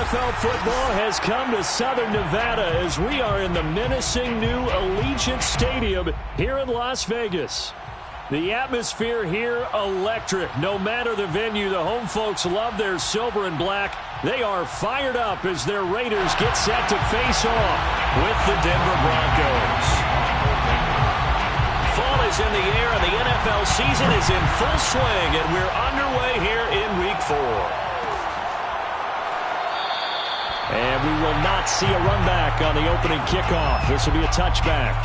NFL football has come to Southern Nevada as we are in the menacing new Allegiant Stadium here in Las Vegas. The atmosphere here electric. No matter the venue, the home folks love their silver and black. They are fired up as their Raiders get set to face off with the Denver Broncos. Fall is in the air and the NFL season is in full swing, and we're underway here in Week 4. And we will not see a run back on the opening kickoff. This will be a touchback.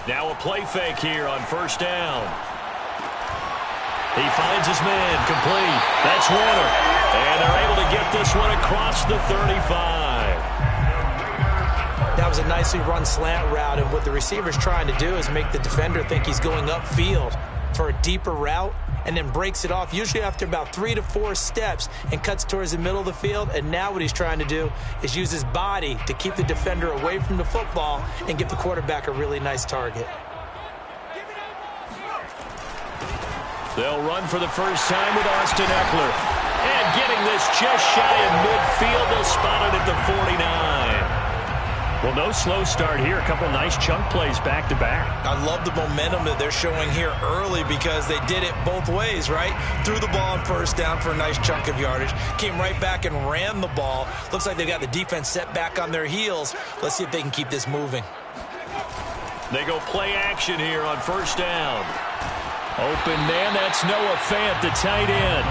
Now a play fake here on first down. He finds his man, complete. That's Warner. And they're able to get this one across the 35. That was a nicely run slant route, and what the receiver's trying to do is make the defender think he's going upfield for a deeper route, and then breaks it off, usually after about 3 to 4 steps, and cuts towards the middle of the field. And now what he's trying to do is use his body to keep the defender away from the football and give the quarterback a really nice target. They'll run for the first time with Austin Eckler. And getting this just shy of midfield, they'll spot it at the 49. Well, no slow start here. A couple nice chunk plays back-to-back. I love the momentum that they're showing here early because they did it both ways, right? Threw the ball on first down for a nice chunk of yardage. Came right back and ran the ball. Looks like they got the defense set back on their heels. Let's see if they can keep this moving. They go play action here on first down. Open man, that's Noah Fant, the tight end.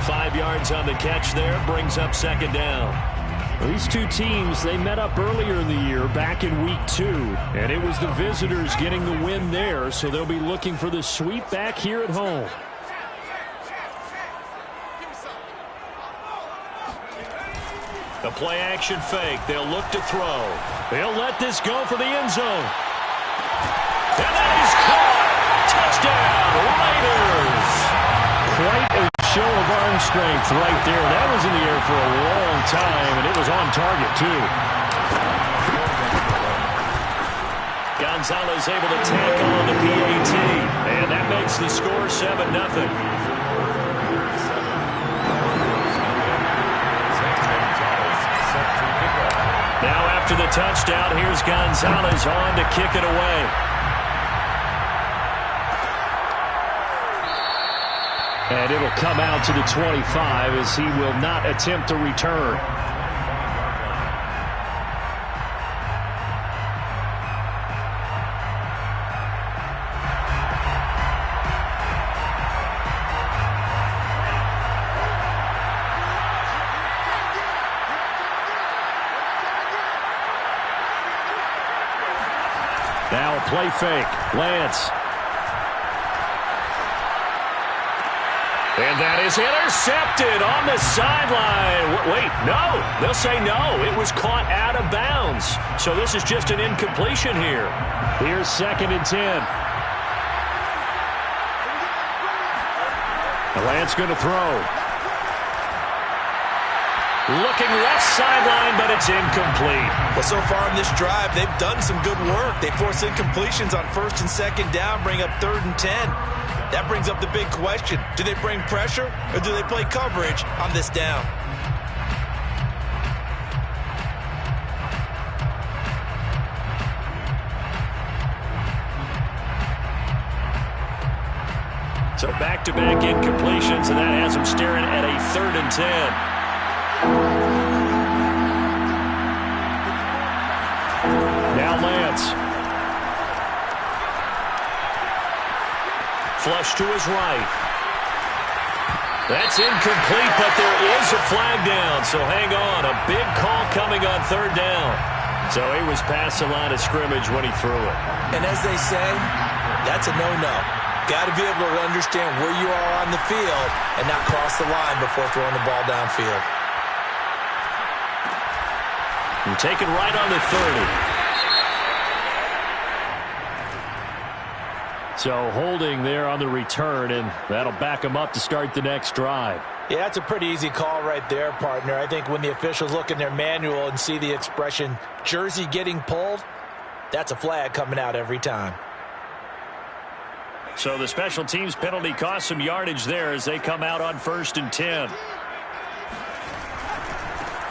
5 yards on the catch there, brings up second down. These two teams, they met up earlier in the year, back in Week 2, and it was the visitors getting the win there, so they'll be looking for the sweep back here at home. The play-action fake. They'll look to throw. They'll let this go for the end zone. And that is caught. Touchdown, Raiders. Quite a show of arm strength right there. That was in the air for a long time, and it was on target, too. Gonzalez able to tackle on the PAT, and that makes the score 7-0. Now after the touchdown, here's Gonzalez on to kick it away. And it'll come out to the 25 as he will not attempt to return. Now a play fake. Lance. And that is intercepted on the sideline. Wait, no. They'll say no. It was caught out of bounds. So this is just an incompletion here. Here's 2nd and 10. Lance going to throw. Looking left sideline, but it's incomplete. Well, so far in this drive, they've done some good work. They force incompletions on 1st and 2nd down, bring up 3rd and 10. That brings up the big question. Do they bring pressure or do they play coverage on this down? So back-to-back incompletions, and that has them staring at a 3rd and 10. Now Lance. Flush to his right. That's incomplete, but there is a flag down, so hang on. A big call coming on third down. So he was past the line of scrimmage when he threw it. And as they say, that's a no-no. Got to be able to understand where you are on the field and not cross the line before throwing the ball downfield. And taken right on the 30. So holding there on the return, and that'll back him up to start the next drive. Yeah, that's a pretty easy call right there, partner. I think when the officials look in their manual and see the expression jersey getting pulled, that's a flag coming out every time. So the special teams penalty cost some yardage there as they come out on 1st and 10.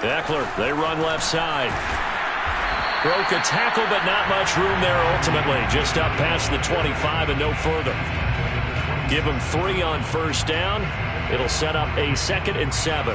Eckler, they run left side. Broke a tackle, but not much room there ultimately. Just up past the 25 and no further. Give him 3 on 1st down. It'll set up a 2nd and 7.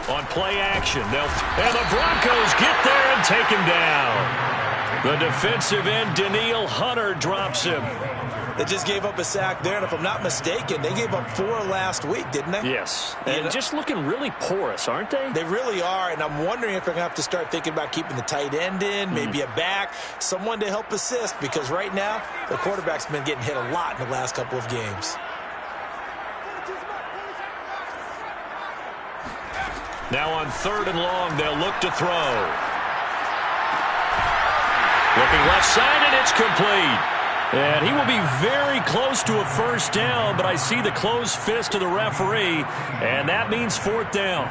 On play action, and the Broncos get there and take him down. The defensive end, Danielle Hunter, drops him. They just gave up a sack there, and if I'm not mistaken, they gave up 4 last week, didn't they? Yes, and just looking really porous, aren't they? They really are, and I'm wondering if they're going to have to start thinking about keeping the tight end in, maybe a back, someone to help assist, because right now, the quarterback's been getting hit a lot in the last couple of games. Now on 3rd and long, they'll look to throw. Looking left side, and it's complete. And he will be very close to a 1st down, but I see the closed fist of the referee, and that means 4th down.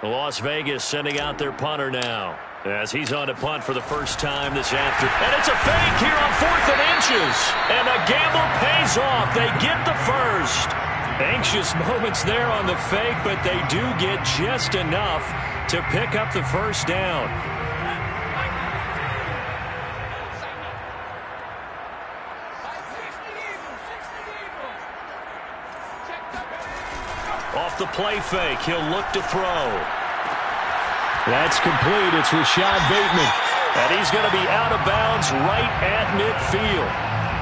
Las Vegas sending out their punter now, as he's on to punt for the first time this afternoon. And it's a fake here on 4th and inches. And the gamble pays off. They get the first. Anxious moments there on the fake, but they do get just enough to pick up the 1st down. Off the play fake, he'll look to throw. That's complete. It's Rashad Bateman. And he's going to be out of bounds right at midfield.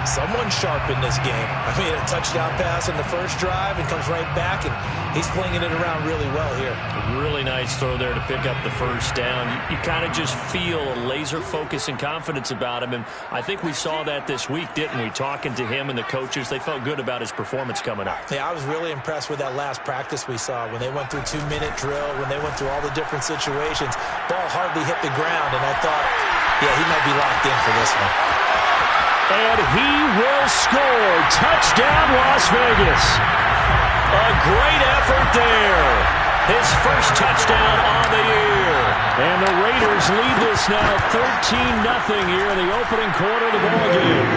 Someone sharp in this game. I mean, a touchdown pass in the first drive and comes right back, and he's flinging it around really well here. Really nice throw there to pick up the 1st down. You kind of just feel a laser focus and confidence about him, and I think we saw that this week, didn't we? Talking to him and the coaches, they felt good about his performance coming up. Yeah, I was really impressed with that last practice we saw when they went through 2-minute drill, when they went through all the different situations. Ball hardly hit the ground, and I thought, yeah, he might be locked in for this one. And he will score. Touchdown, Las Vegas. A great effort there. His first touchdown on the year. And the Raiders lead this now 13-0 here in the opening quarter of the ballgame.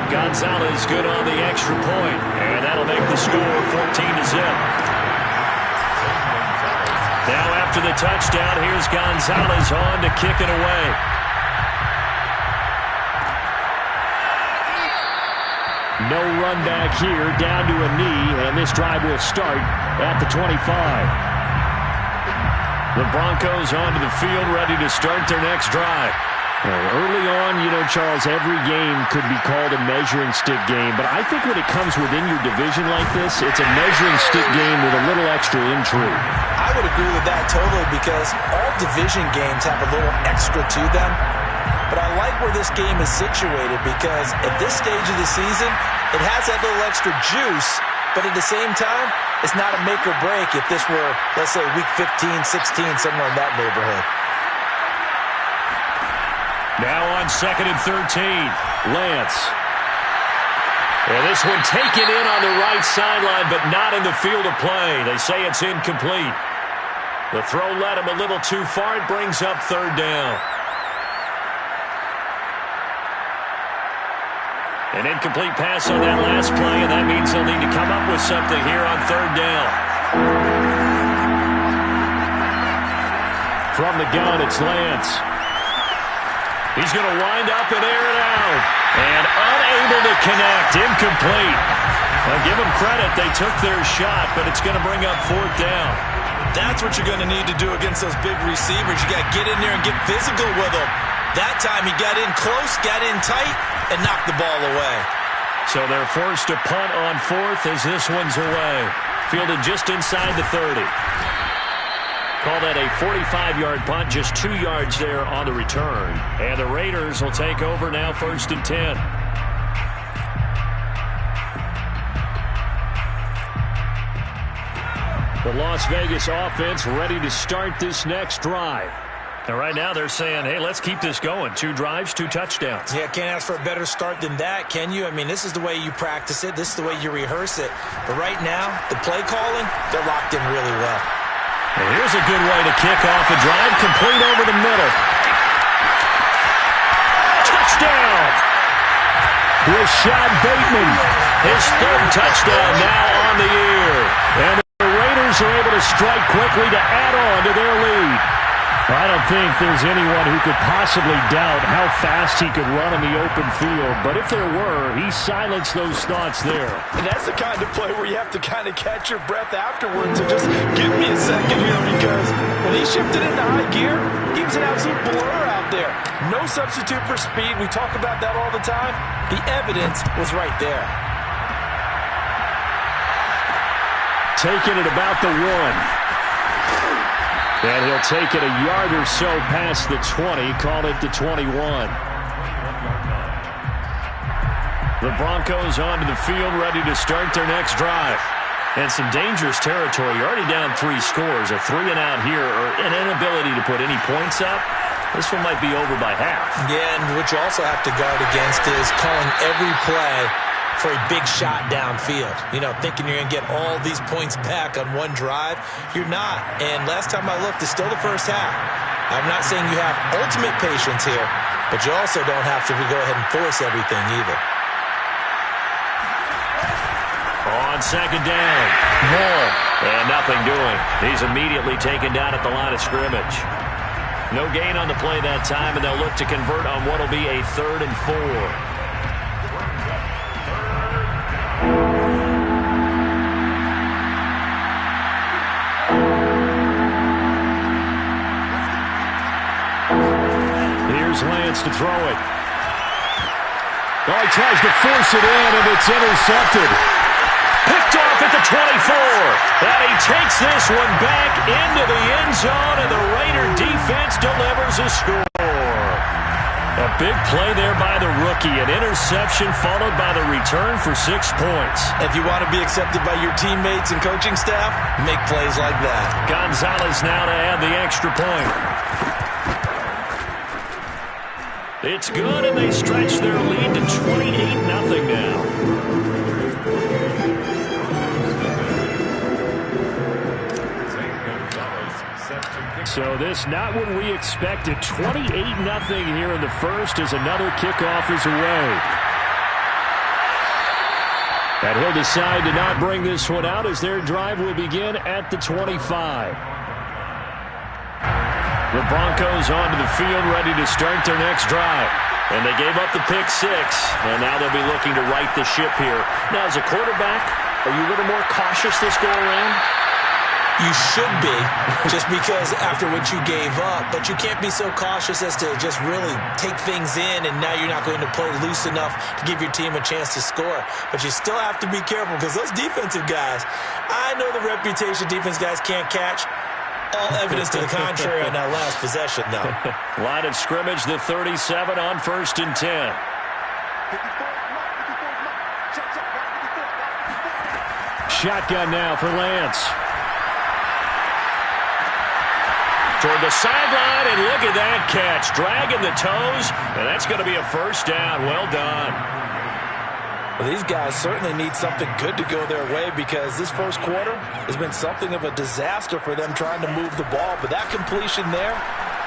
Gonzalez good on the extra point, and that'll make the score 14-0. Now after the touchdown, here's Gonzalez on to kick it away. No run back here, down to a knee, and this drive will start at the 25. The Broncos onto the field, ready to start their next drive. Early on, you know, Charles, every game could be called a measuring stick game, but I think when it comes within your division like this, it's a measuring stick game with a little extra intrigue. I would agree with that totally, because all division games have a little extra to them. But I like where this game is situated, because at this stage of the season, it has that little extra juice, but at the same time, it's not a make or break if this were, let's say, week 15, 16, somewhere in that neighborhood. Now on 2nd and 13, Lance. And this one taken in on the right sideline, but not in the field of play. They say it's incomplete. The throw led him a little too far. It brings up 3rd down. An incomplete pass on that last play, and that means they'll need to come up with something here on 3rd down. From the gun, it's Lance. He's going to wind up and air it out. And unable to connect. Incomplete. Well, give them credit. They took their shot, but it's going to bring up 4th down. That's what you're going to need to do against those big receivers. You got to get in there and get physical with them. That time he got in close, got in tight, and knocked the ball away. So they're forced to punt on 4th as this one's away. Fielded just inside the 30. Call that a 45-yard punt, just 2 yards there on the return. And the Raiders will take over now, 1st and 10. The Las Vegas offense ready to start this next drive. And right now they're saying, hey, let's keep this going. 2 drives, 2 touchdowns. Yeah, can't ask for a better start than that, can you? I mean, this is the way you practice it. This is the way you rehearse it. But right now, the play calling, they're locked in really well. And here's a good way to kick off a drive, complete over the middle. Touchdown! Rashad Bateman, his 3rd touchdown now on the year. And the Raiders are able to strike quickly to add on to their lead. I don't think there's anyone who could possibly doubt how fast he could run in the open field. But if there were, he silenced those thoughts there. And that's the kind of play where you have to kind of catch your breath afterwards and just give me a second here, because when he shifted into high gear, he was an absolute blur out there. No substitute for speed. We talk about that all the time. The evidence was right there. Taking it about the 1. And he'll take it a yard or so past the 20, call it the 21. The Broncos onto the field, ready to start their next drive. And some dangerous territory. You're already down 3 scores. A 3-and-out here, or an inability to put any points up. This one might be over by half. Yeah, and what you also have to guard against is calling every play for a big shot downfield. You know, thinking you're going to get all these points back on one drive. You're not. And last time I looked, it's still the first half. I'm not saying you have ultimate patience here, but you also don't have to go ahead and force everything either. On 2nd down, Moore. And nothing doing. He's immediately taken down at the line of scrimmage. No gain on the play that time, and they'll look to convert on what will be a 3rd and 4. Lance to throw it. Oh, he tries to force it in, and it's intercepted. Picked off at the 24. And he takes this one back into the end zone, and the Raider defense delivers a score. A big play there by the rookie. An interception followed by the return for 6 points. If you want to be accepted by your teammates and coaching staff, make plays like that. Gonzalez now to add the extra point. It's good, and they stretch their lead to 28-0 now. So this not what we expected. 28-0 here in the first as another kickoff is away. And he'll decide to not bring this one out as their drive will begin at the 25. The Broncos onto the field, ready to start their next drive. And they gave up the pick 6, and now they'll be looking to right the ship here. Now, as a quarterback, are you a little more cautious this go-around? You should be, just because after what you gave up. But you can't be so cautious as to just really take things in, and now you're not going to play loose enough to give your team a chance to score. But you still have to be careful, because those defensive guys, I know the reputation defense guys can't catch. All evidence to the contrary on that last possession, though. Line of scrimmage, the 37 on 1st and 10. Shotgun now for Lance. Toward the sideline, and look at that catch. Dragging the toes, and that's going to be a 1st down. Well done. Well, these guys certainly need something good to go their way, because this first quarter has been something of a disaster for them trying to move the ball. But that completion there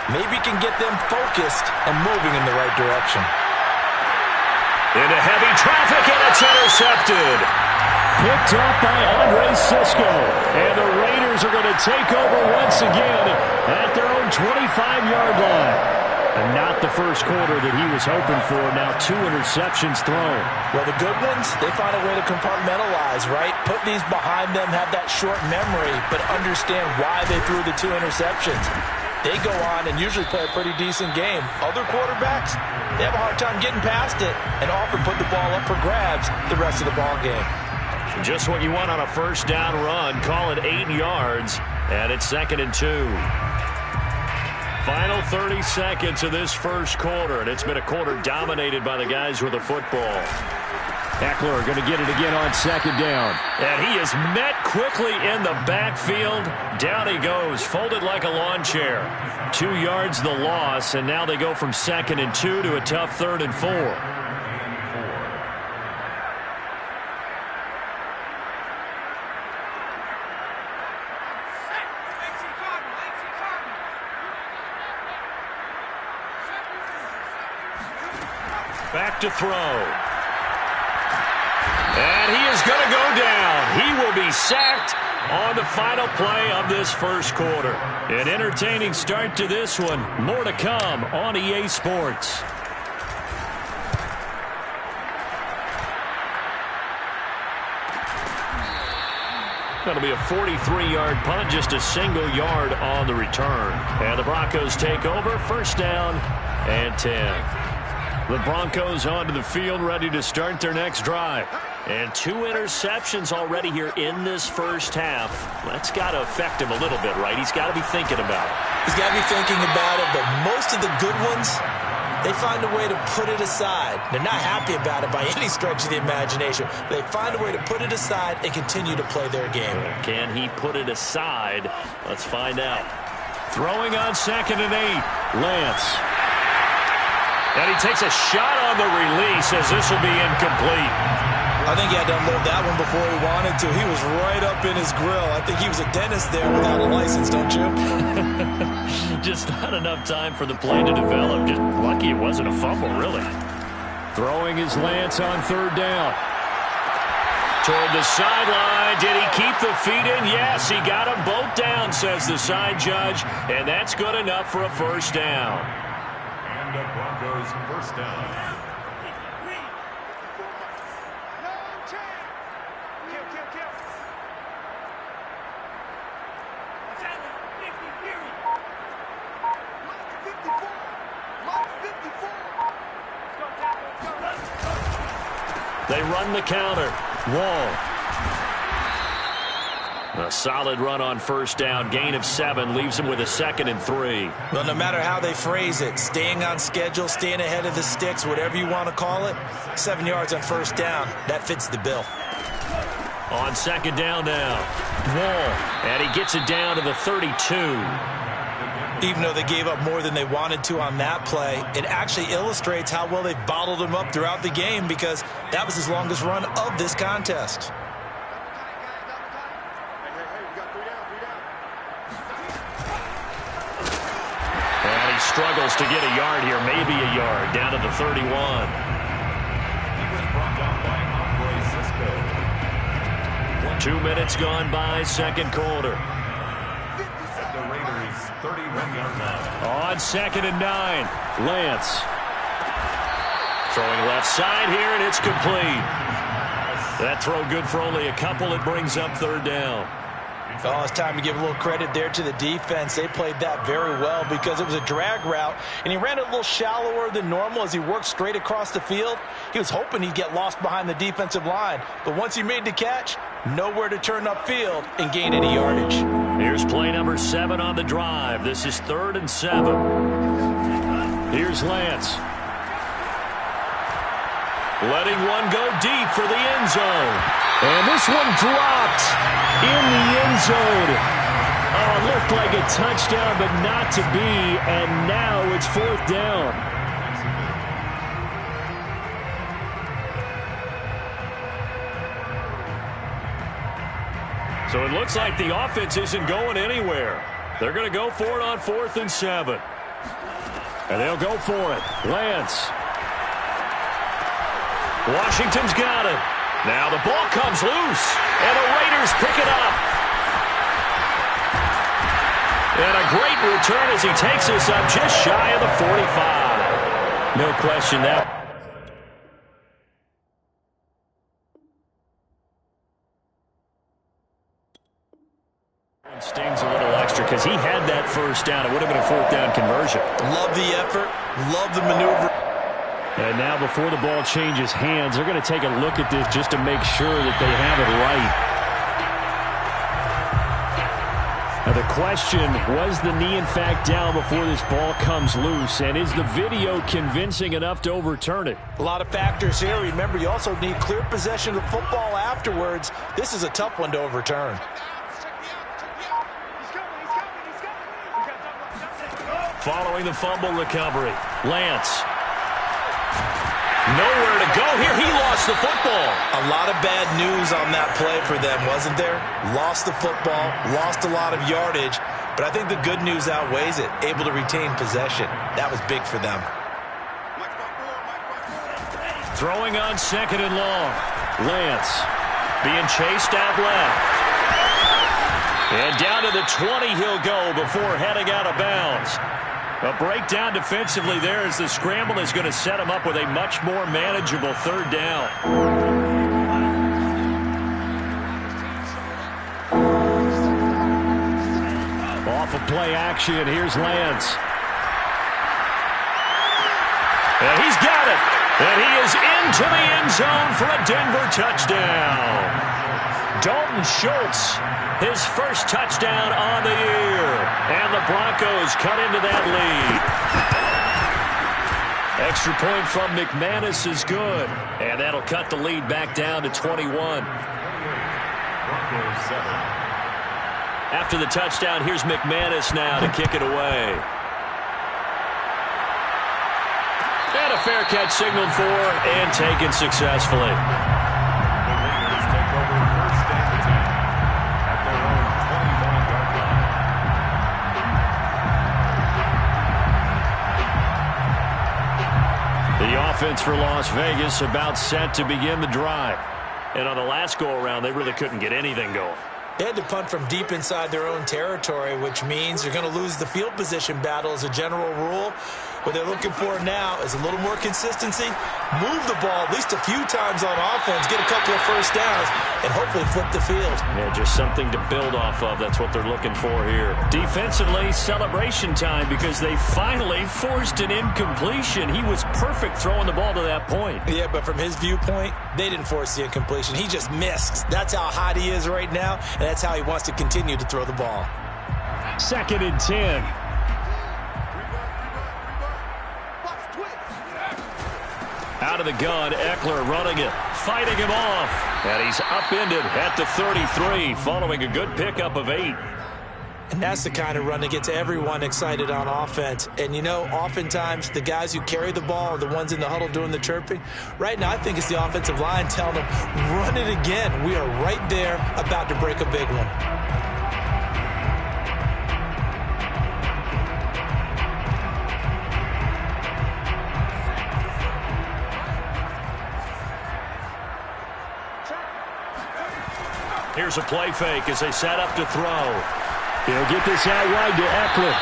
maybe can get them focused and moving in the right direction. Into heavy traffic, and it's intercepted. picked up by Andre Cisco. And the Raiders are going to take over once again at their own 25-yard line. And not the first quarter that he was hoping for. Now 2 interceptions thrown. Well, the good ones, they find a way to compartmentalize, right? Put these behind them, have that short memory, but understand why they threw the 2 interceptions. They go on and usually play a pretty decent game. Other quarterbacks, they have a hard time getting past it and often put the ball up for grabs the rest of the ball game. Just what you want on a first down run. Call it 8 yards, and it's 2nd and 2. Final 30 seconds of this first quarter, and it's been a quarter dominated by the guys with the football. Eckler going to get it again on 2nd down. And he is met quickly in the backfield. Down he goes, folded like a lawn chair. 2 yards the loss, and now they go from 2nd and 2 to a tough 3rd and 4. Back to throw. And he is going to go down. He will be sacked on the final play of this first quarter. An entertaining start to this one. More to come on EA Sports. That'll be a 43-yard punt, just a single yard on the return. And the Broncos take over, 1st down and 10. The Broncos onto the field, ready to start their next drive. And 2 interceptions already here in this first half. That's got to affect him a little bit, right? He's got to be thinking about it. He's got to be thinking about it, but most of the good ones, they find a way to put it aside. They're not happy about it by any stretch of the imagination. They find a way to put it aside and continue to play their game. Can he put it aside? Let's find out. Throwing on 2nd and 8. Lance. And he takes a shot on the release as this will be incomplete. I think he had to unload that one before he wanted to. He was right up in his grill. I think he was a dentist there without a license, don't you? Just not enough time for the play to develop. Just lucky it wasn't a fumble, really. Throwing his Lance on 3rd down. Toward the sideline. Did he keep the feet in? Yes, he got them both down, says the side judge. And that's good enough for a 1st down. And the Broncos 1st down. They run the counter. Wall. A solid run on 1st down. Gain of 7 leaves him with a 2nd and 3. Well, no matter how they phrase it, staying on schedule, staying ahead of the sticks, whatever you want to call it, 7 yards on 1st down, that fits the bill. On 2nd down now. Wall. And he gets it down to the 32. Even though they gave up more than they wanted to on that play, it actually illustrates how well they've bottled him up throughout the game because that was his longest run of this contest. And he struggles to get a yard here, maybe a yard, down to the 31. He was brought down by Andre Cisco. 2 minutes gone by, 2nd quarter. At the Raiders' 31-yard line. On 2nd and 9, Lance. Throwing left side here, and it's complete. That throw good for only a couple. It brings up 3rd down. Oh, it's time to give a little credit there to the defense. They played that very well because it was a drag route, and he ran it a little shallower than normal as he worked straight across the field. He was hoping he'd get lost behind the defensive line, but once he made the catch, nowhere to turn upfield and gain any yardage. Here's play number 7 on the drive. This is 3rd and 7. Here's Lance. Letting one go deep for the end zone. And this one dropped in the end zone. Oh, it looked like a touchdown, but not to be. And now it's 4th down. So it looks like the offense isn't going anywhere. They're going to go for it on 4th and 7. And they'll go for it. Lance. Washington's got it. Now the ball comes loose, and the Raiders pick it up. And a great return as he takes us up just shy of the 45. No question that. Stings a little extra because he had that first down. It would have been a fourth down conversion. Love the effort. Love the maneuver. And now before the ball changes hands, they're going to take a look at this just to make sure that they have it right. Now the question, was the knee in fact down before this ball comes loose? And is the video convincing enough to overturn it? A lot of factors here. Remember, you also need clear possession of the football afterwards. This is a tough one to overturn. Following the fumble recovery, Lance. Nowhere to go here. He lost the football. A lot of bad news on that play for them, wasn't there? Lost the football, lost a lot of yardage, but I think the good news outweighs it. Able to retain possession. That was big for them. Throwing on second and long. Lance being chased out left. And down to the 20 he'll go before heading out of bounds. A breakdown defensively there as the scramble is going to set him up with a much more manageable third down. Off of play action, here's Lance. And he's got it. And he is into the end zone for a Denver touchdown. Dalton Schultz, his first touchdown on the year. And the Broncos cut into that lead. Extra point from McManus is good. And that'll cut the lead back down to 21. After the touchdown, here's McManus now to kick it away. And a fair catch signaled for and taken successfully. The offense for Las Vegas about set to begin the drive. And on the last go-around, they really couldn't get anything going. They had to punt from deep inside their own territory, which means they're going to lose the field position battle as a general rule. What they're looking for now is a little more consistency, move the ball at least a few times on offense, get a couple of first downs, and hopefully flip the field. Yeah, just something to build off of. That's what they're looking for here. Defensively, celebration time because they finally forced an incompletion. He was perfect throwing the ball to that point. Yeah, but from his viewpoint, they didn't force the incompletion. He just missed. That's how hot he is right now, and that's how he wants to continue to throw the ball. 2nd and 10. Out of the gun, Eckler running it, fighting him off. And he's upended at the 33, following a good pickup of 8. And that's the kind of run that gets everyone excited on offense. And, you know, oftentimes the guys who carry the ball are the ones in the huddle doing the chirping. Right now, I think it's the offensive line telling them, run it again. We are right there about to break a big one. Here's a play fake as they set up to throw. He'll get this out wide to Eckler.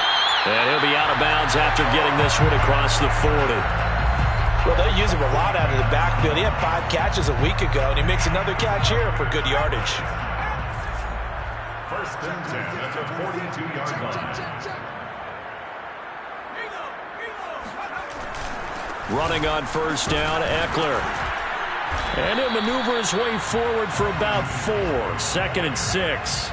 And he'll be out of bounds after getting this one across the 40. Well, they use him a lot out of the backfield. He had 5 catches a week ago, and he makes another catch here for good yardage. 1st and 10 at the 42-yard line. Running on first down, Eckler. And he'll maneuver his way forward for about 4. 2nd and 6.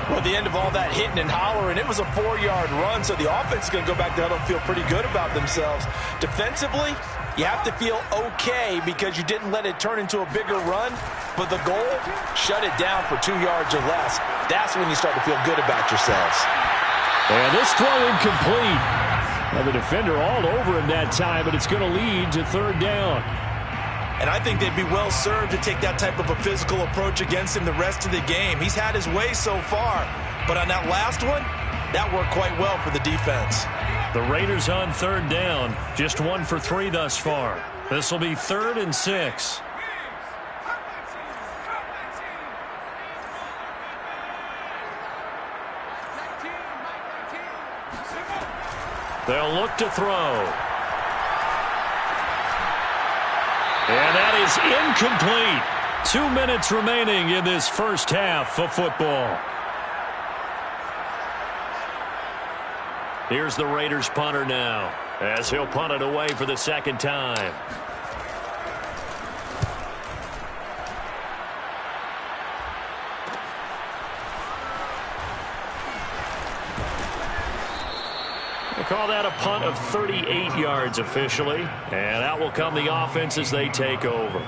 Well, at the end of all that hitting and hollering, it was a 4-yard run, so the offense is going to go back to huddle and feel pretty good about themselves. Defensively, you have to feel okay because you didn't let it turn into a bigger run, but the goal, shut it down for 2 yards or less. That's when you start to feel good about yourselves. And this throw incomplete. Well, the defender all over him that time, but it's going to lead to 3rd down. And I think they'd be well served to take that type of a physical approach against him the rest of the game. He's had his way so far, but on that last one, that worked quite well for the defense. The Raiders on 3rd down, just 1 for 3 thus far. This will be 3rd and 6. They'll look to throw. And that is incomplete. 2 minutes remaining in this first half of football. Here's the Raiders punter now, as he'll punt it away for the second time. We'll call that a punt of 38 yards officially, and out will come the offense as they take over.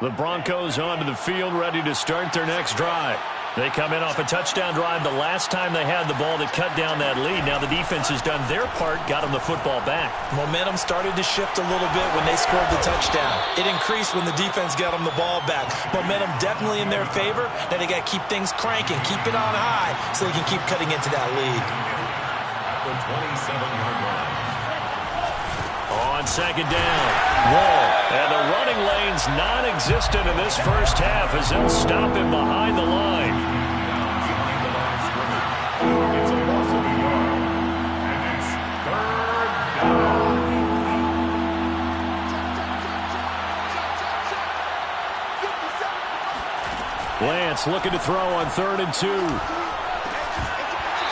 The Broncos onto the field, ready to start their next drive. They come in off a touchdown drive the last time they had the ball that cut down that lead. Now the defense has done their part, got them the football back. Momentum started to shift a little bit when they scored the touchdown. It increased when the defense got them the ball back. Momentum definitely in their favor. Now they got to keep things cranking, keep it on high so they can keep cutting into that lead. The 27-yard line. On second down, Wall. And the running lane's non-existent in this first half as they'll stop him behind the line. Behind the line of scrimmage. It's a loss of a yard. And it's third down. Lance looking to throw on 3rd and 2.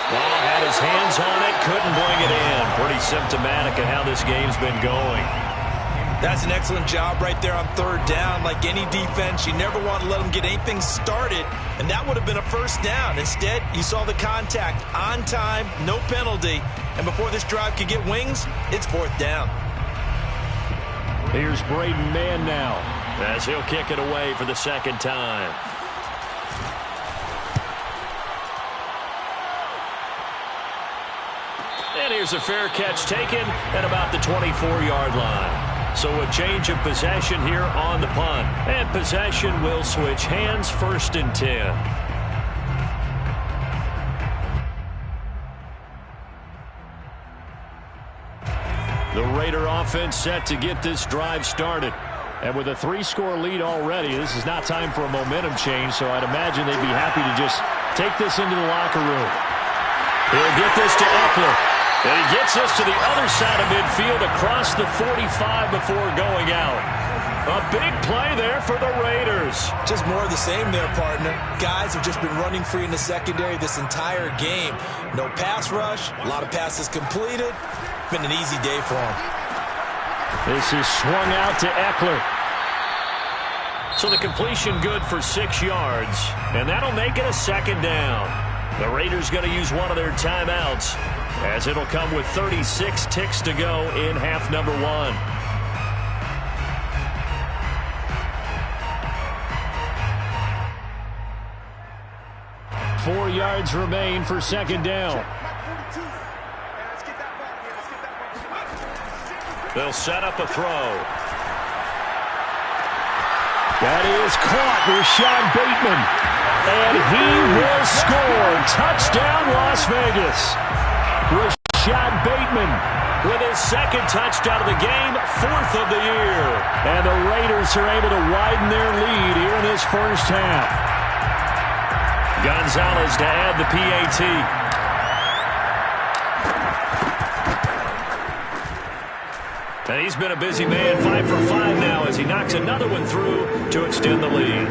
Ball had his hands on it, couldn't bring it in. Pretty symptomatic of how this game's been going. That's an excellent job right there on 3rd down. Like any defense, you never want to let them get anything started, and that would have been a first down. Instead, you saw the contact on time, no penalty, and before this drive could get wings, it's 4th down. Here's Braden Mann now as he'll kick it away for the second time. And here's a fair catch taken at about the 24-yard line. So a change of possession here on the punt. And possession will switch hands, 1st and 10. The Raider offense set to get this drive started. And with a 3-score lead already, this is not time for a momentum change, so I'd imagine they'd be happy to just take this into the locker room. He'll get this to Eckler. And he gets this to the other side of midfield across the 45 before going out. A big play there for the Raiders. Just more of the same there, partner. Guys have just been running free in the secondary this entire game. No pass rush, a lot of passes completed. Been an easy day for them. This is swung out to Eckler. So the completion good for 6 yards, and that'll make it a 2nd down. The Raiders going to use one of their timeouts, as it'll come with 36 ticks to go in half number 1. Four yards remain for 2nd down. They'll set up a throw. That is caught, Rashad Bateman. And he will score. Touchdown, Las Vegas. Rashad Bateman with his 2nd touchdown of the game, 4th of the year. And the Raiders are able to widen their lead here in this first half. Gonzalez to add the PAT. And he's been a busy man, 5 for 5 now as he knocks another one through to extend the lead.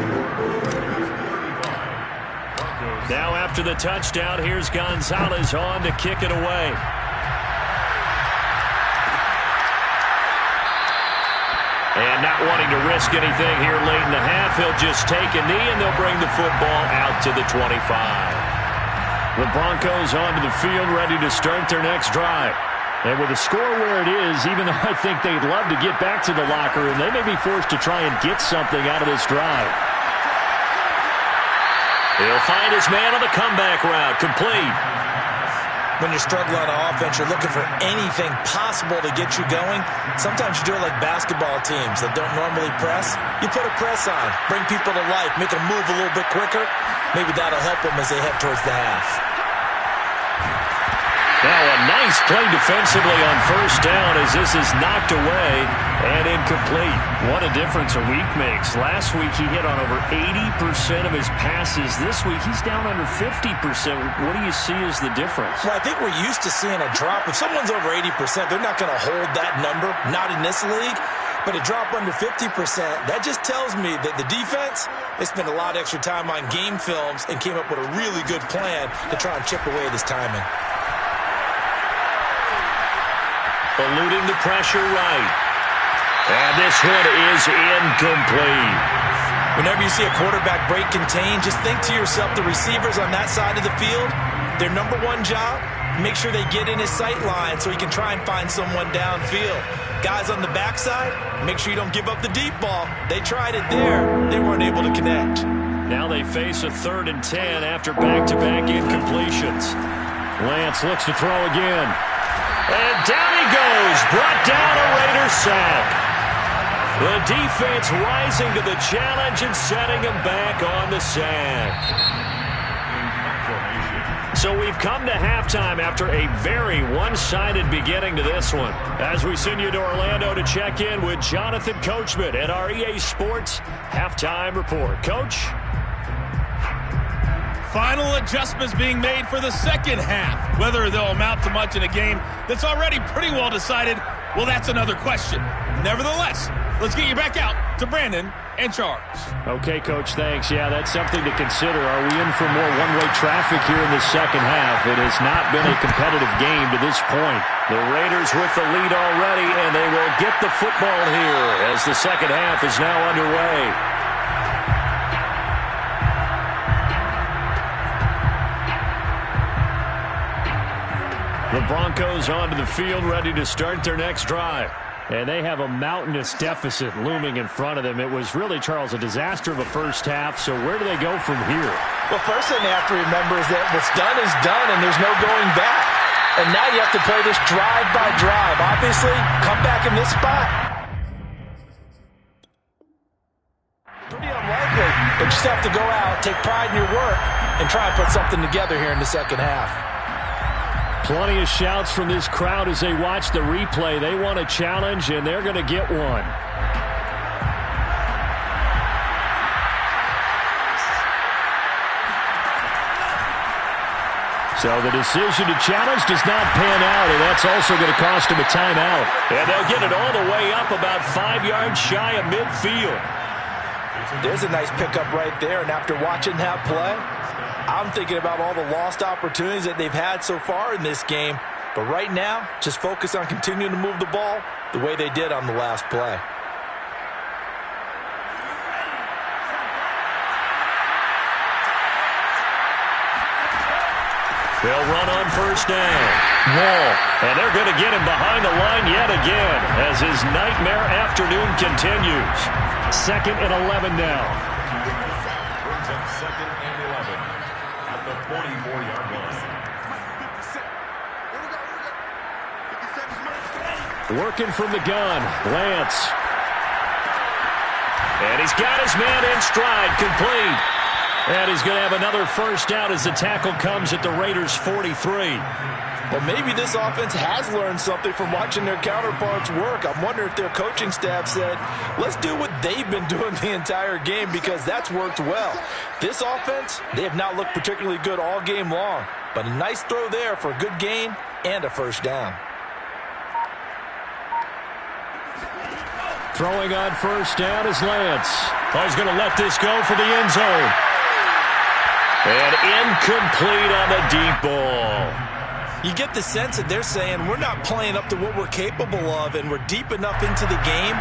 Now after the touchdown, here's Gonzalez on to kick it away. And not wanting to risk anything here late in the half, he'll just take a knee and they'll bring the football out to the 25. The Broncos onto the field ready to start their next drive. And with the score where it is, even though I think they'd love to get back to the locker room, they may be forced to try and get something out of this drive. He'll find his man on the comeback route, complete. When you're struggling on offense, you're looking for anything possible to get you going. Sometimes you do it like basketball teams that don't normally press. You put a press on, bring people to life, make them move a little bit quicker. Maybe that'll help them as they head towards the half. Now a nice play defensively on first down as this is knocked away and incomplete. What a difference a week makes. Last week he hit on over 80% of his passes. This week he's down under 50%. What do you see as the difference? Well, I think we're used to seeing a drop. If someone's over 80%, they're not going to hold that number, not in this league. But a drop under 50%, that just tells me that the defense, they spent a lot of extra time on game films and came up with a really good plan to try and chip away at his timing. Eluding the pressure right. And this one is incomplete. Whenever you see a quarterback break contain, just think to yourself, the receivers on that side of the field, their number one job, make sure they get in his sight line so he can try and find someone downfield. Guys on the backside, make sure you don't give up the deep ball. They tried it there. They weren't able to connect. Now they face a 3rd and 10 after back-to-back incompletions. Lance looks to throw again. And down he goes, brought down a Raider sack. The defense rising to the challenge and setting him back on the sack. So we've come to halftime after a very one-sided beginning to this one. As we send you to Orlando to check in with Jonathan Coachman at our EA Sports Halftime Report. Coach? Final adjustments being made for the second half. Whether they'll amount to much in a game that's already pretty well decided, well, that's another question. Nevertheless, let's get you back out to Brandon and Charles. Okay, Coach, thanks. Yeah, that's something to consider. Are we in for more one-way traffic here in the second half? It has not been a competitive game to this point. The Raiders with the lead already, and they will get the football here as the second half is now underway. The Broncos onto the field, ready to start their next drive. And they have a mountainous deficit looming in front of them. It was really, Charles, a disaster of a first half. So where do they go from here? Well, first thing they have to remember is that what's done is done, and there's no going back. And now you have to play this drive by drive. Obviously, come back in this spot. Pretty unlikely, but you just have to go out, take pride in your work, and try and put something together here in the second half. Plenty of shouts from this crowd as they watch the replay. They want a challenge, and they're going to get one. So the decision to challenge does not pan out, and that's also going to cost them a timeout. And they'll get it all the way up about 5 yards shy of midfield. There's a nice pickup right there, and after watching that play, I'm thinking about all the lost opportunities that they've had so far in this game. But right now, just focus on continuing to move the ball the way they did on the last play. They'll run on first down. Wall. And they're going to get him behind the line yet again as his nightmare afternoon continues. 2nd and 11 now. Brings up 2nd and 11 at the 44-yard line. Working from the gun, Lance. And he's got his man in stride, complete. And he's going to have another first down as the tackle comes at the Raiders' 43. Well, maybe this offense has learned something from watching their counterparts work. I'm wondering if their coaching staff said, let's do what they've been doing the entire game because that's worked well. This offense, they have not looked particularly good all game long, but a nice throw there for a good gain and a first down. Throwing on first down is Lance. Oh, he's going to let this go for the end zone. And incomplete on the deep ball. You get the sense that they're saying we're not playing up to what we're capable of, and we're deep enough into the game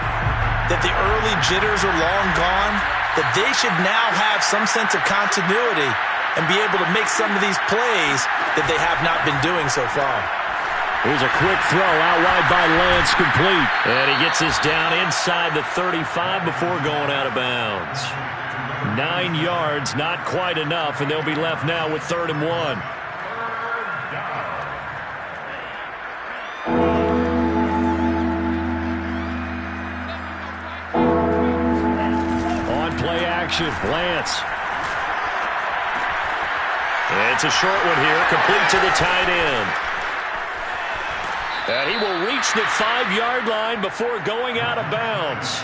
that the early jitters are long gone, that they should now have some sense of continuity and be able to make some of these plays that they have not been doing so far. Here's a quick throw out wide by Lance, complete. And he gets this down inside the 35 before going out of bounds. 9 yards, not quite enough, and they'll be left now with 3rd and 1. On play action, Lance. It's a short one here, complete to the tight end. And he will reach the 5-yard line before going out of bounds.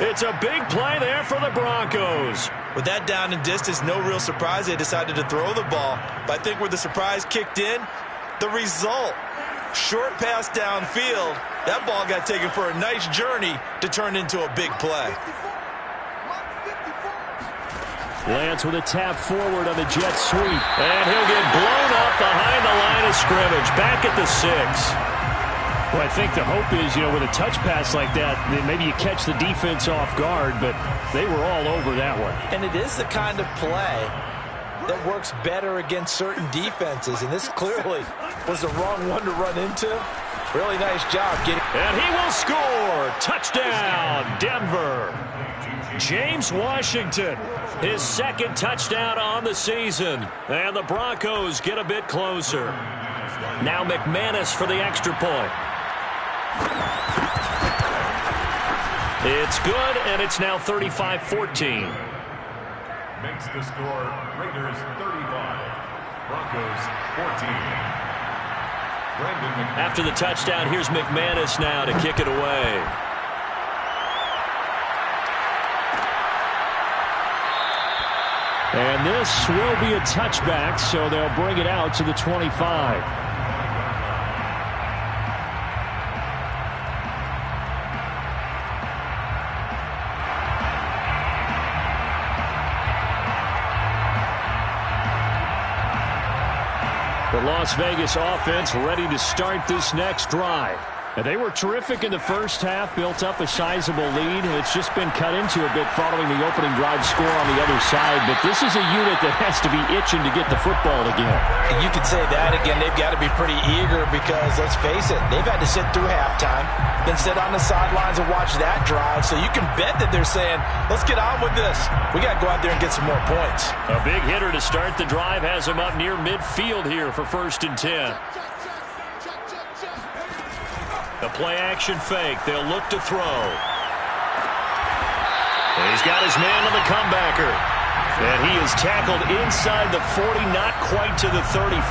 It's a big play there for the Broncos. With that down and distance, no real surprise they decided to throw the ball. But I think where the surprise kicked in, the result. Short pass downfield. That ball got taken for a nice journey to turn into a big play. Lance with a tap forward on the jet sweep. And he'll get blown up behind the line of scrimmage. Back at the 6. Well, I think the hope is, with a touch pass like that, maybe you catch the defense off guard, but they were all over that one. And it is the kind of play that works better against certain defenses, and this clearly was the wrong one to run into. Really nice job getting. And he will score. Touchdown, Denver. James Washington, his second touchdown on the season. And the Broncos get a bit closer. Now McManus for the extra point. It's good, and it's now 35-14. Makes the score Raiders 35, Broncos 14. After the touchdown, here's McManus now to kick it away. And this will be a touchback, so they'll bring it out to the 25. The Las Vegas offense ready to start this next drive. And they were terrific in the first half, built up a sizable lead. It's just been cut into a bit following the opening drive score on the other side. But this is a unit that has to be itching to get the football again. You could say that again. They've got to be pretty eager because, let's face it, they've had to sit through halftime, then sit on the sidelines and watch that drive. So you can bet that they're saying, let's get on with this. We got to go out there and get some more points. A big hitter to start the drive has him up near midfield here for 1st and 10. The play-action fake. They'll look to throw. And he's got his man on the comebacker. And he is tackled inside the 40, not quite to the 30.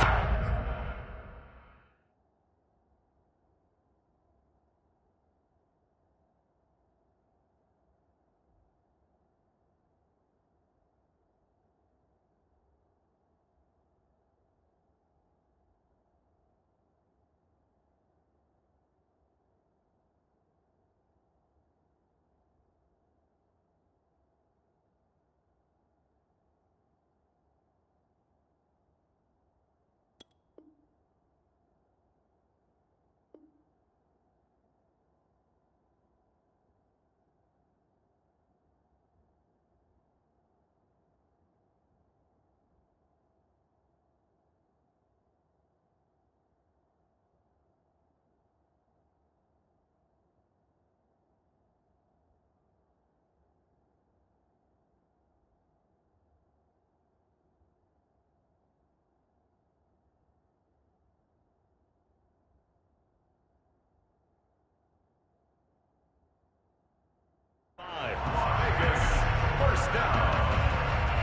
First down.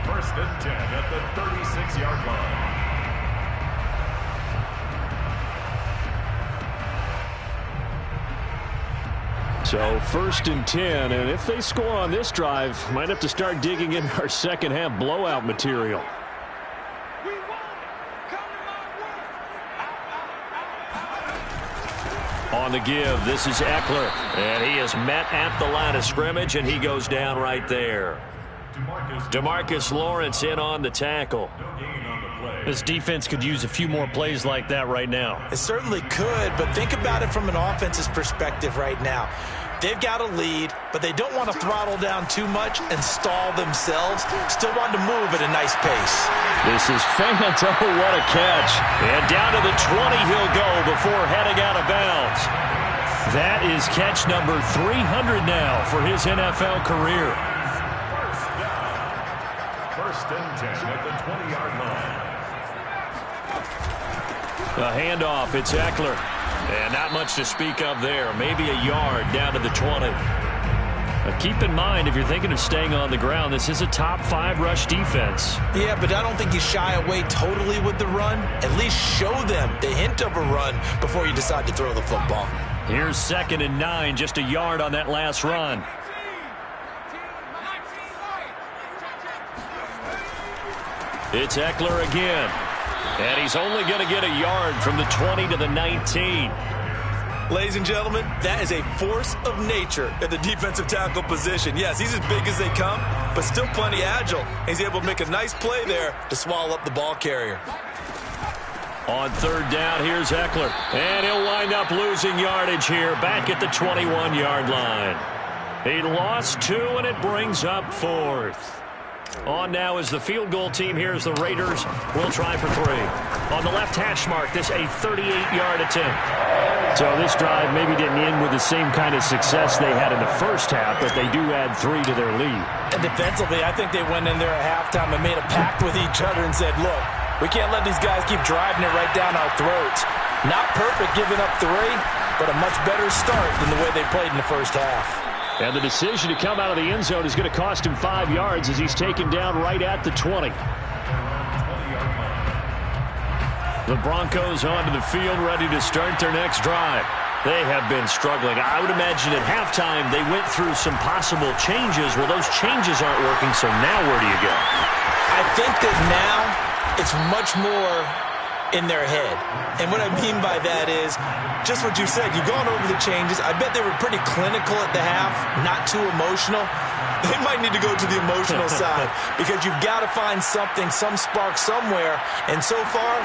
1st and 10 at the 36-yard line. So 1st and 10, and if they score on this drive, might have to start digging in our second half blowout material. On the give, this is Eckler. And he is met at the line of scrimmage, and he goes down right there. DeMarcus Lawrence in on the tackle. This defense could use a few more plays like that right now. It certainly could, but think about it from an offense's perspective right now. They've got a lead, but they don't want to throttle down too much and stall themselves. Still want to move at a nice pace. This is Fant. Oh, what a catch. And down to the 20 he'll go before heading out of bounds. That is catch number 300 now for his NFL career. First and 10 at the 20-yard line. A handoff. It's Eckler. And not much to speak of there. Maybe a yard down to the 20. Keep in mind, if you're thinking of staying on the ground, this is a top 5 rush defense. Yeah, but I don't think you shy away totally with the run. At least show them the hint of a run before you decide to throw the football. Here's 2nd and 9, just a yard on that last run. It's Eckler again. And he's only going to get a yard from the 20 to the 19. Ladies and gentlemen, that is a force of nature at the defensive tackle position. Yes, he's as big as they come, but still plenty agile. He's able to make a nice play there to swallow up the ball carrier. On 3rd down, here's Eckler. And he'll wind up losing yardage here back at the 21-yard line. He lost 2, and it brings up 4th. On now is the field goal team. Here's the Raiders. We'll try for 3. On the left hash mark, this a 38-yard attempt. So this drive maybe didn't end with the same kind of success they had in the first half, but they do add 3 to their lead. And defensively, I think they went in there at halftime and made a pact with each other and said, look, we can't let these guys keep driving it right down our throats. Not perfect giving up 3, but a much better start than the way they played in the first half. And the decision to come out of the end zone is going to cost him 5 yards as he's taken down right at the 20. The Broncos onto the field, ready to start their next drive. They have been struggling. I would imagine at halftime they went through some possible changes. Well, those changes aren't working, so now where do you go? I think that now it's much more in their head. And what I mean by that is just what you said. You've gone over the changes. I bet they were pretty clinical at the half, not too emotional. They might need to go to the emotional side because you've got to find something, some spark somewhere. And so far,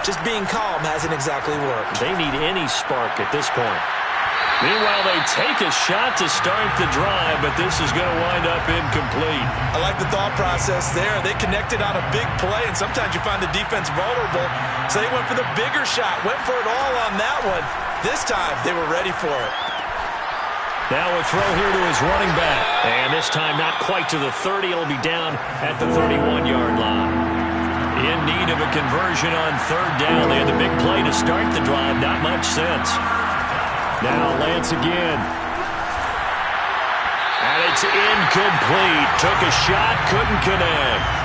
just being calm hasn't exactly worked. They need any spark at this point. Meanwhile, they take a shot to start the drive, but this is going to wind up incomplete. I like the thought process there. They connected on a big play, and sometimes you find the defense vulnerable. So they went for the bigger shot, went for it all on that one. This time, they were ready for it. Now a throw here to his running back. And this time not quite to the 30. It'll be down at the 31-yard line. In need of a conversion on 3rd down. They had the big play to start the drive. Not much sense. Now Lance again. And it's incomplete. Took a shot, couldn't connect.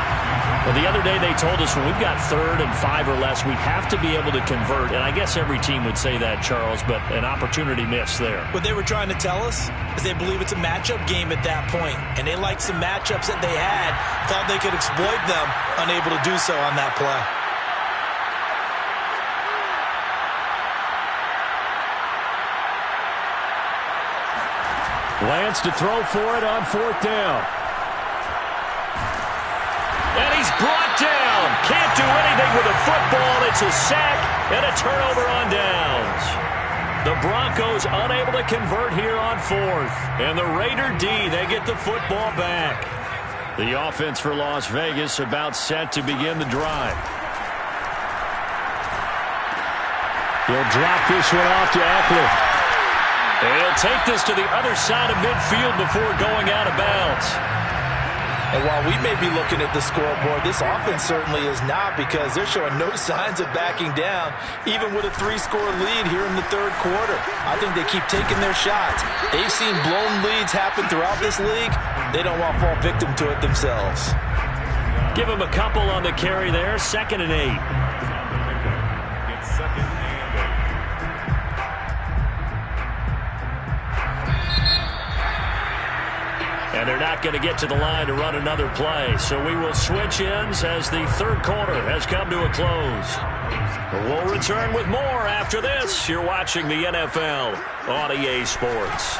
Well, the other day they told us when we've got 3rd and 5 or less, we have to be able to convert. And I guess every team would say that, Charles, but an opportunity missed there. What they were trying to tell us is they believe it's a matchup game at that point. And they liked some matchups that they had, thought they could exploit them, unable to do so on that play. Lance to throw for it on 4th down. And he's brought down. Can't do anything with a football. It's a sack and a turnover on downs. The Broncos unable to convert here on 4th. And the Raider D, they get the football back. The offense for Las Vegas about set to begin the drive. He'll drop this one off to Eckler. And he'll take this to the other side of midfield before going out of bounds. And while we may be looking at the scoreboard, this offense certainly is not, because they're showing no signs of backing down, even with a 3-score lead here in the 3rd quarter. I think they keep taking their shots. They've seen blown leads happen throughout this league. They don't want to fall victim to it themselves. Give them a couple on the carry there. 2nd and 8. It's 2nd and 8. And they're not going to get to the line to run another play. So we will switch ends as the 3rd quarter has come to a close. We'll return with more after this. You're watching the NFL on EA Sports.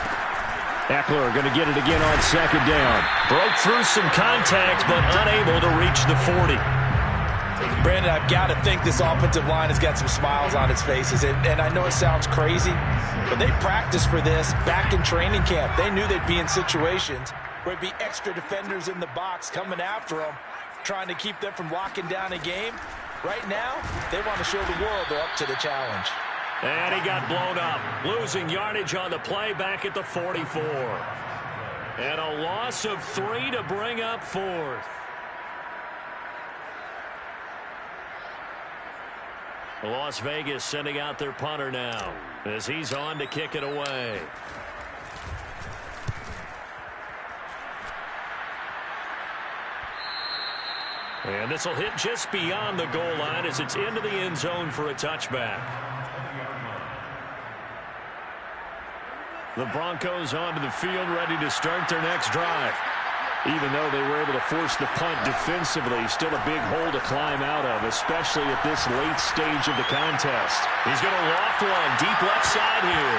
Eckler going to get it again on 2nd down. Broke through some contact, but unable to reach the 40. Brandon, I've got to think this offensive line has got some smiles on its faces. And I know it sounds crazy, but they practiced for this back in training camp. They knew they'd be in situations where it'd be extra defenders in the box coming after them, trying to keep them from locking down a game. Right now, they want to show the world they're up to the challenge. And he got blown up, losing yardage on the play back at the 44. And a loss of 3 to bring up 4th. Las Vegas sending out their punter now as he's on to kick it away. And this will hit just beyond the goal line as it's into the end zone for a touchback. The Broncos onto the field, ready to start their next drive. Even though they were able to force the punt defensively, still a big hole to climb out of, especially at this late stage of the contest. He's going to loft one deep left side here.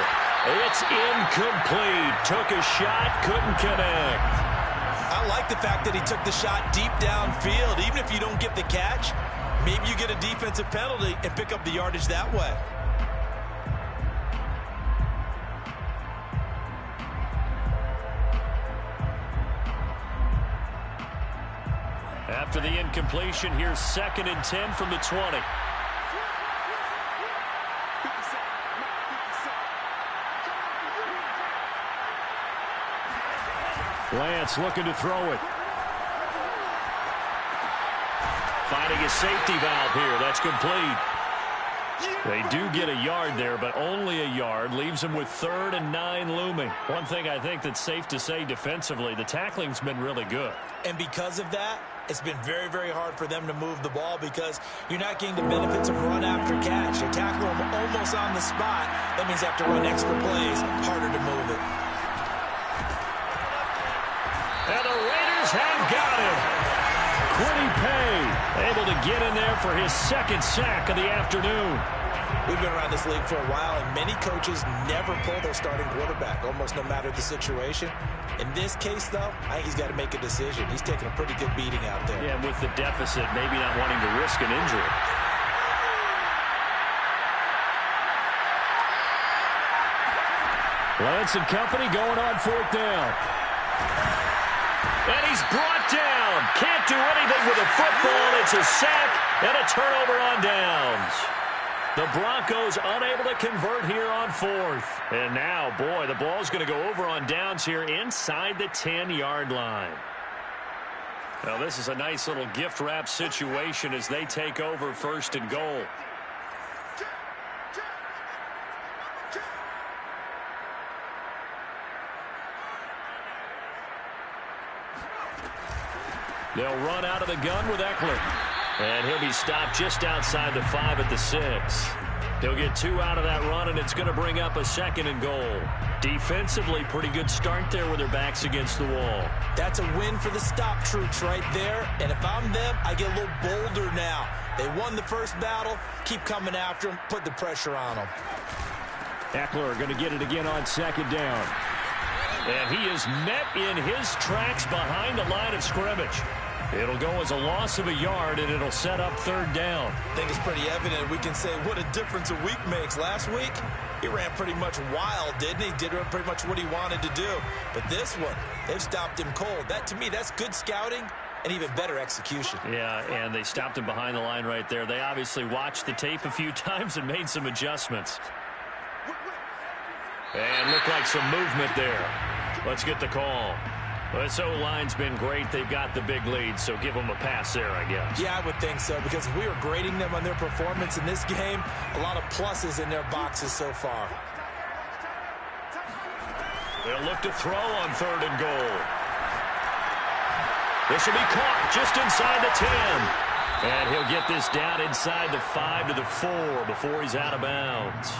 It's incomplete. Took a shot, couldn't connect. I like the fact that he took the shot deep downfield. Even if you don't get the catch, maybe you get a defensive penalty and pick up the yardage that way. After the incompletion, here's 2nd and 10 from the 20. Lance looking to throw it. Finding a safety valve here. That's complete. They do get a yard there, but only a yard. Leaves them with 3rd and 9 looming. One thing I think that's safe to say defensively, the tackling's been really good. And because of that, it's been very, very hard for them to move the ball because you're not getting the benefits of run after catch. You tackle them almost on the spot. That means you have to run extra plays, harder to move it. And the Raiders have got him. Quiddy Pay able to get in there for his 2nd sack of the afternoon. We've been around this league for a while, and many coaches never pull their starting quarterback, almost no matter the situation. In this case, though, I think he's got to make a decision. He's taking a pretty good beating out there. Yeah, with the deficit, maybe not wanting to risk an injury. Lance and company going on 4th down. And he's brought down. Can't do anything with a football. It's a sack and a turnover on downs. The Broncos unable to convert here on 4th. And now, boy, the ball's going to go over on downs here inside the 10-yard line. Now, this is a nice little gift wrap situation as they take over 1st and goal. They'll run out of the gun with Eckler. And he'll be stopped just outside the 5 at the 6. He'll get 2 out of that run, and it's going to bring up a 2nd and goal. Defensively, pretty good start there with their backs against the wall. That's a win for the stop troops right there. And if I'm them, I get a little bolder now. They won the first battle. Keep coming after them. Put the pressure on them. Eckler going to get it again on 2nd down. And he is met in his tracks behind the line of scrimmage. It'll go as a loss of a yard, and it'll set up 3rd down. I think it's pretty evident. We can say what a difference a week makes. Last week, he ran pretty much wild, didn't he? Did pretty much what he wanted to do. But this one, they've stopped him cold. That, to me, that's good scouting and even better execution. Yeah, and they stopped him behind the line right there. They obviously watched the tape a few times and made some adjustments. And looked like some movement there. Let's get the call. This O-line's been great. They've got the big lead, so give them a pass there, I guess. Yeah, I would think so, because if we were grading them on their performance in this game, a lot of pluses in their boxes so far. They'll look to throw on 3rd and goal. This will be caught just inside the 10. And he'll get this down inside the 5 to the 4 before he's out of bounds.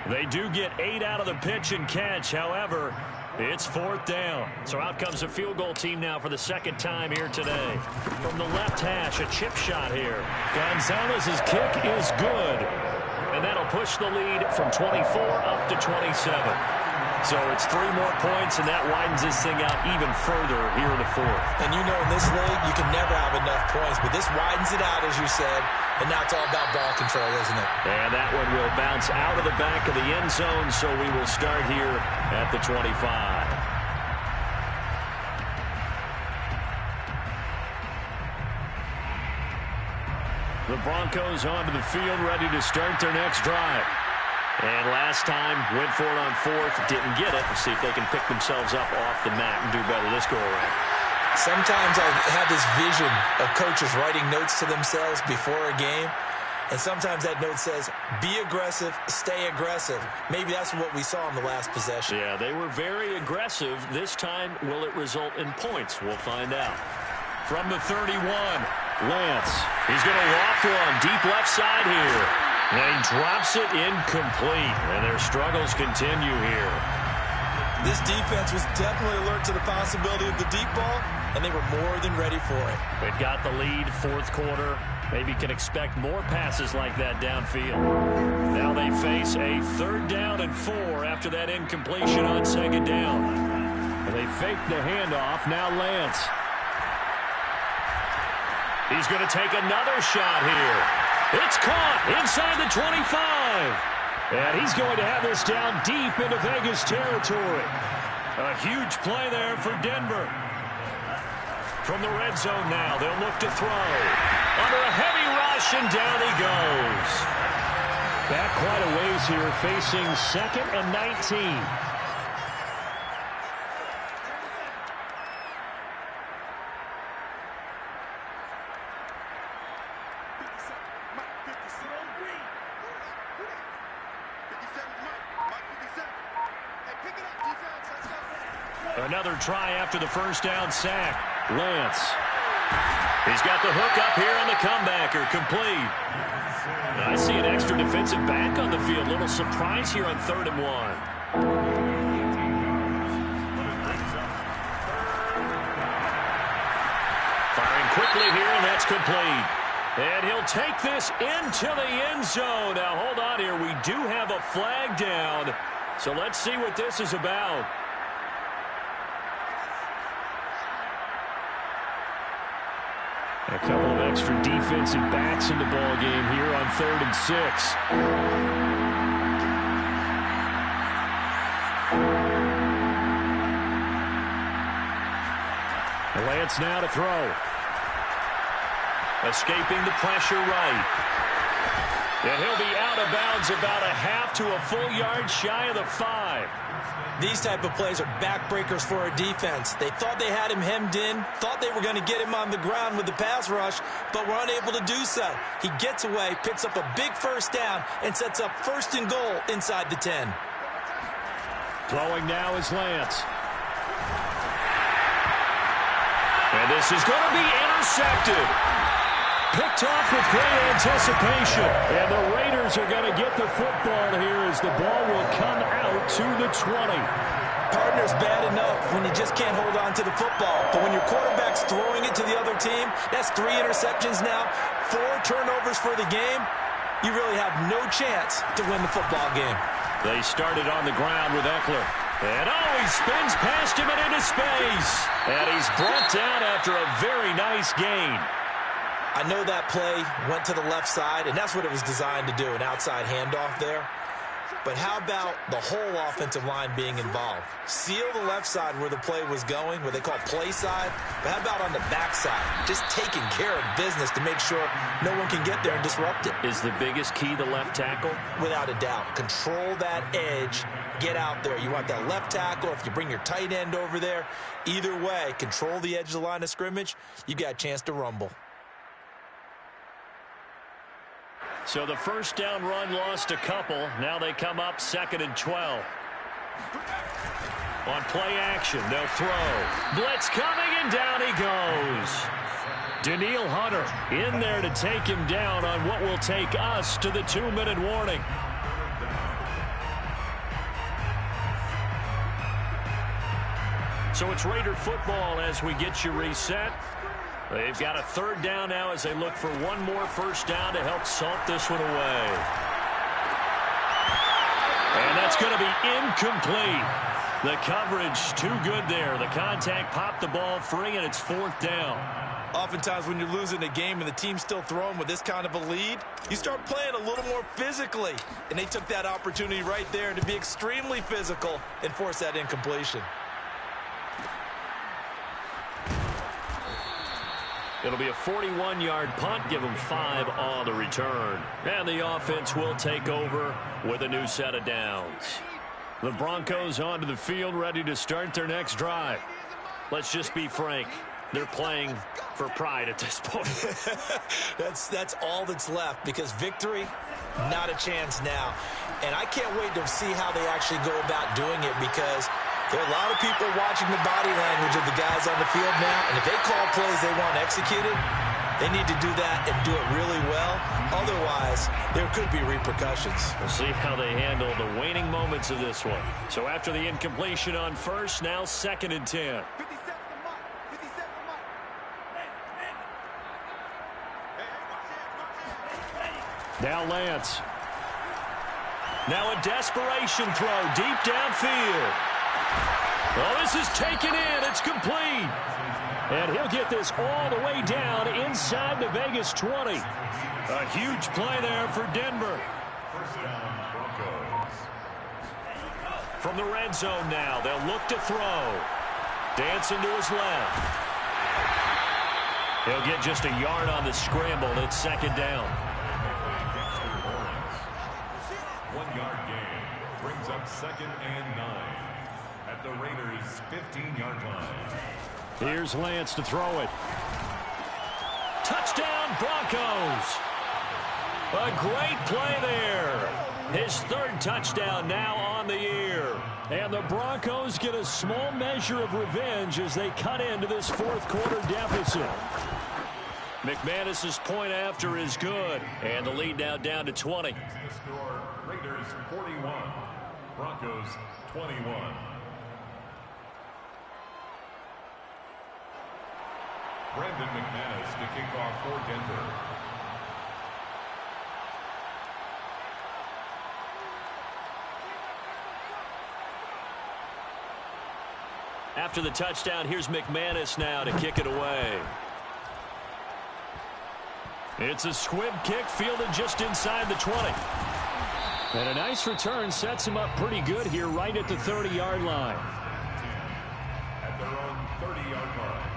They do get 8 out of the pitch and catch. However, it's 4th down. So out comes a field goal team now for the 2nd time here today. From the left hash, a chip shot here. Gonzalez's kick is good. And that'll push the lead from 24 up to 27. So it's 3 more points, and that widens this thing out even further here in the 4th. And you know in this league, you can never have enough points, but this widens it out, as you said, and now it's all about ball control, isn't it? And that one will bounce out of the back of the end zone, so we will start here at the 25. The Broncos onto the field, ready to start their next drive. And last time, went for it on 4th, didn't get it. Let's see if they can pick themselves up off the mat and do better this go-around. Sometimes I have this vision of coaches writing notes to themselves before a game, and sometimes that note says, be aggressive, stay aggressive. Maybe that's what we saw in the last possession. Yeah, they were very aggressive. This time, will it result in points? We'll find out. From the 31, Lance. He's going to loft one deep left side here. And he drops it incomplete. And their struggles continue here. This defense was definitely alert to the possibility of the deep ball, and they were more than ready for it. They've got the lead, fourth quarter. Maybe can expect more passes like that downfield. Now they face a 3rd down and 4 after that incompletion on 2nd down. And they fake the handoff. Now Lance. He's going to take another shot here. It's caught inside the 25. And he's going to have this down deep into Vegas territory. A huge play there for Denver. From the red zone now, they'll look to throw. Under a heavy rush, and down he goes. Back quite a ways here, facing 2nd and 19. Another try after the first down sack. Lance. He's got the hook up here on the comebacker. Complete. I see an extra defensive back on the field. Little surprise here on 3rd and 1. Firing quickly here, and that's complete. And he'll take this into the end zone. Now, hold on here. We do have a flag down. So let's see what this is about. A couple of extra defensive backs in the ball game here on 3rd and 6. Lance now to throw. Escaping the pressure right. And he'll be out of bounds about a half to a full yard shy of the 5. These type of plays are backbreakers for a defense. They thought they had him hemmed in, thought they were going to get him on the ground with the pass rush, but were unable to do so. He gets away, picks up a big first down, and sets up 1st and goal inside the 10. Throwing now is Lance. And this is going to be intercepted. Picked off with great anticipation. And the Raiders are going to get the football here as the ball will come out to the 20. Partner's bad enough when you just can't hold on to the football. But when your quarterback's throwing it to the other team, that's 3 interceptions now, 4 turnovers for the game. You really have no chance to win the football game. They started on the ground with Eckler. And he spins past him and into space. And he's brought down after a very nice gain. I know that play went to the left side, and that's what it was designed to do, an outside handoff there. But how about the whole offensive line being involved? Seal the left side where the play was going, what they call play side. But how about on the back side? Just taking care of business to make sure no one can get there and disrupt it. Is the biggest key the left tackle? Without a doubt. Control that edge. Get out there. You want that left tackle. If you bring your tight end over there, either way, control the edge of the line of scrimmage, you got a chance to rumble. So the first down run lost a couple. Now they come up 2nd and 12. On play action, they'll throw. Blitz coming, and down he goes. Danielle Hunter in there to take him down on what will take us to the 2-minute warning. So it's Raider football as we get you reset. They've got a 3rd down now as they look for one more first down to help salt this one away. And that's going to be incomplete. The coverage too good there. The contact popped the ball free, and it's 4th down. Oftentimes when you're losing a game and the team's still throwing with this kind of a lead, you start playing a little more physically. And they took that opportunity right there to be extremely physical and force that incompletion. It'll be a 41-yard punt, give them 5 on the return. And the offense will take over with a new set of downs. The Broncos onto the field, ready to start their next drive. Let's just be frank. They're playing for pride at this point. That's all that's left, because victory, not a chance now. And I can't wait to see how they actually go about doing it, because there are a lot of people watching the body language of the guys on the field now, and if they call plays they want executed, They need to do that and do it really well. Otherwise, there could be repercussions. We'll see how they handle the waning moments of this one. So after the incompletion on first, now 2nd and 10. Now Lance. Now a desperation throw deep downfield. Oh, this is taken in. It's complete. And he'll get this all the way down inside the Vegas 20. A huge play there for Denver. First down, Broncos. From the red zone now, they'll look to throw. Dancing to his left. He'll get just a yard on the scramble. It's 2nd down. 1 yard gain brings up 2nd and 9 at the Raiders' 15-yard line. Here's Lance to throw it. Touchdown, Broncos. A great play there. His 3rd touchdown now on the year. And the Broncos get a small measure of revenge as they cut into this 4th quarter deficit. McManus's point after is good. And the lead now down to 20. The score, Raiders 41, Broncos 21. Brandon McManus to kick off for Denver. After the touchdown, here's McManus now to kick it away. It's a squib kick fielded just inside the 20. And a nice return sets him up pretty good here right at the 30-yard line. At their own 30-yard line.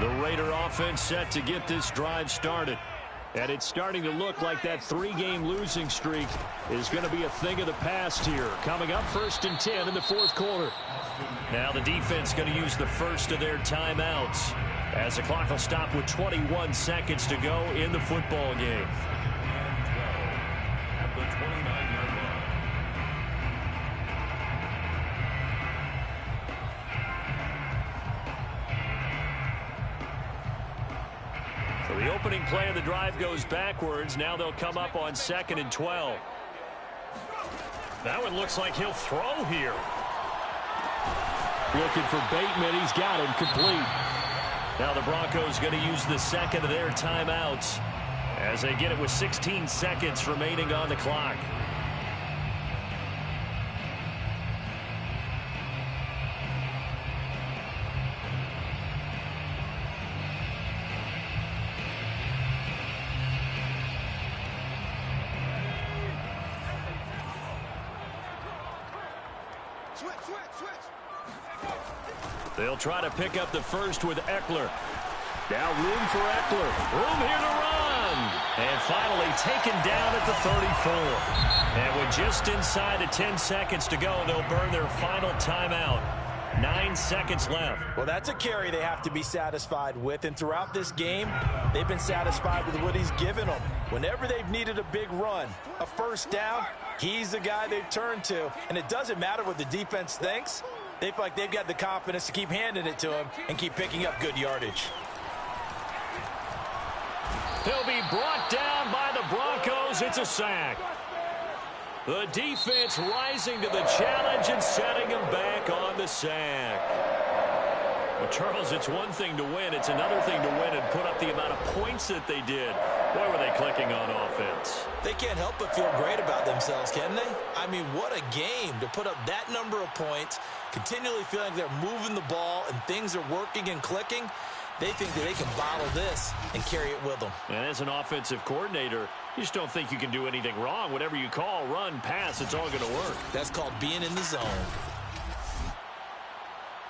The Raider offense set to get this drive started. And it's starting to look like that 3-game losing streak is going to be a thing of the past here. Coming up 1st and 10 in the 4th quarter. Now the defense going to use the first of their timeouts as the clock will stop with 21 seconds to go in the football game. And 12 at the 29-yard line. So the opening play of the drive goes backwards. Now they'll come up on 2nd and 12. That one looks like he'll throw here. Looking for Bateman. He's got him complete. Now the Broncos going to use the 2nd of their timeouts as they get it with 16 seconds remaining on the clock. They'll try to pick up the first with Eckler. Now room for Eckler. Room here to run. And finally taken down at the 34. And with just inside of 10 seconds to go, they'll burn their final timeout. 9 seconds left. Well, that's a carry they have to be satisfied with. And throughout this game, they've been satisfied with what he's given them. Whenever they've needed a big run, a first down, he's the guy they've turned to. And it doesn't matter what the defense thinks. They feel like they've got the confidence to keep handing it to him and keep picking up good yardage. He'll be brought down by the Broncos. It's a sack. The defense rising to the challenge and setting him back on the sack. Well, Charles, it's one thing to win. It's another thing to win and put up the amount of points that they did. Boy, were they clicking on offense. They can't help but feel great about themselves, can they? I mean, what a game to put up that number of points, continually feeling they're moving the ball and things are working and clicking. They think that they can bottle this and carry it with them. And as an offensive coordinator, you just don't think you can do anything wrong. Whatever you call, run, pass, it's all going to work. That's called being in the zone.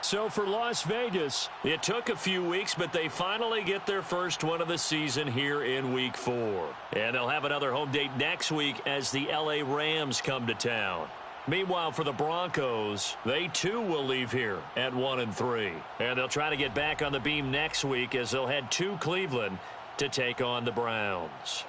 So for Las Vegas, it took a few weeks, but they finally get their first one of the season here in Week 4. And they'll have another home date next week as the LA Rams come to town. Meanwhile, for the Broncos, they too will leave here at 1-3. And they'll try to get back on the beam next week as they'll head to Cleveland to take on the Browns.